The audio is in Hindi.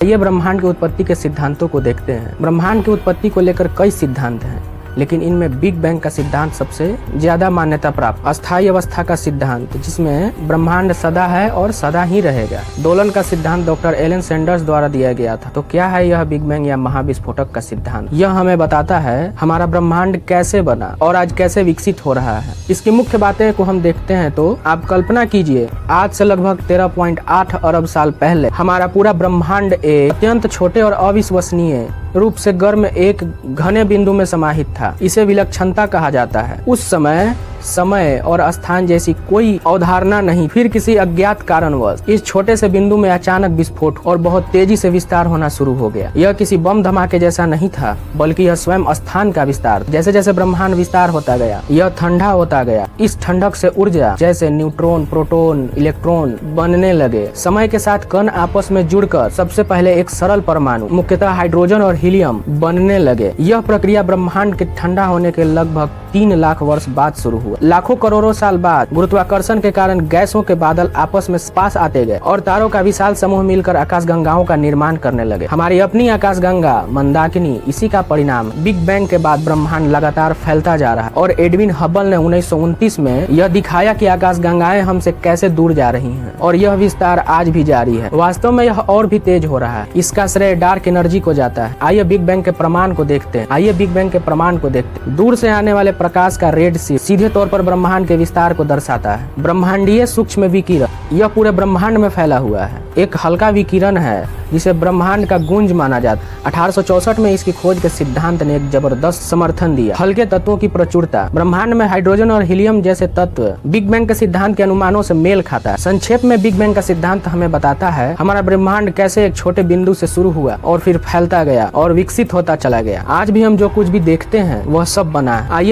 ये ब्रह्मांड की उत्पत्ति के सिद्धांतों को देखते हैं। ब्रह्मांड की उत्पत्ति को लेकर कई सिद्धांत हैं, लेकिन इनमें बिग बैंग का सिद्धांत सबसे ज्यादा मान्यता प्राप्त। अस्थायी अवस्था का सिद्धांत, जिसमें ब्रह्मांड सदा है और सदा ही रहेगा। दोलन का सिद्धांत डॉक्टर एलन सैंडर्स द्वारा दिया गया था। तो क्या है यह बिग बैंग या महाविस्फोटक का सिद्धांत? यह हमें बताता है हमारा ब्रह्मांड कैसे बना और आज कैसे विकसित हो रहा है। इसकी मुख्य बातें को हम देखते हैं तो आप कल्पना कीजिए, आज से लगभग 13.8 अरब साल पहले हमारा पूरा ब्रह्मांड एक अत्यंत छोटे और अविश्वसनीय रूप से गर्म एक घने बिंदु में समाहित था। इसे विलक्षणता कहा जाता है। उस समय और स्थान जैसी कोई अवधारणा नहीं। फिर किसी अज्ञात कारणवश इस छोटे से बिंदु में अचानक विस्फोट और बहुत तेजी से विस्तार होना शुरू हो गया। यह किसी बम धमाके जैसा नहीं था, बल्कि यह स्वयं स्थान का विस्तार। जैसे जैसे ब्रह्मांड विस्तार होता गया, यह ठंडा होता गया। इस ठंडक से ऊर्जा जैसे न्यूट्रॉन, प्रोटॉन, इलेक्ट्रॉन बनने लगे। समय के साथ कण आपस में जुड़कर सबसे पहले एक सरल परमाणु, मुख्यतः हाइड्रोजन और हीलियम बनने लगे। यह प्रक्रिया ब्रह्मांड के ठंडा होने के लगभग 3 लाख वर्ष बाद शुरू हुआ। लाखों करोड़ों साल बाद गुरुत्वाकर्षण के कारण गैसों के बादल आपस में पास आते गए और तारों का विशाल समूह मिलकर आकाशगंगाओं का निर्माण करने लगे। हमारी अपनी आकाशगंगा मंदाकिनी इसी का परिणाम। बिग बैंग के बाद ब्रह्मांड लगातार फैलता जा रहा है और एडविन हबल ने 1929 में यह दिखाया कि आकाशगंगाएं हमसे कैसे दूर जा रही हैं और यह विस्तार आज भी जारी है। वास्तव में यह और भी तेज हो रहा है। इसका श्रेय डार्क एनर्जी को जाता है। आइए बिग बैंग के प्रमाण को देखते हैं। दूर से आने वाले प्रकाश का रेड सीधे तौर पर ब्रह्मांड के विस्तार को दर्शाता है। ब्रह्मांडीय सूक्ष्म विकिरण यह पूरे ब्रह्मांड में फैला हुआ है। एक हल्का विकिरण है जिसे ब्रह्मांड का गुंज माना जाता है। 1864 में इसकी खोज के सिद्धांत ने एक जबरदस्त समर्थन दिया। हल्के तत्वों की प्रचुरता, ब्रह्मांड में हाइड्रोजन और हीलियम जैसे तत्व बिग बैंग के सिद्धांत के अनुमानों से मेल खाता है। संक्षेप में बिग बैंग का सिद्धांत हमें बताता है हमारा ब्रह्मांड कैसे एक छोटे बिंदु से शुरू हुआ और फिर फैलता गया और विकसित होता चला गया। आज भी हम जो कुछ भी देखते हैं वह सब बना है। आइए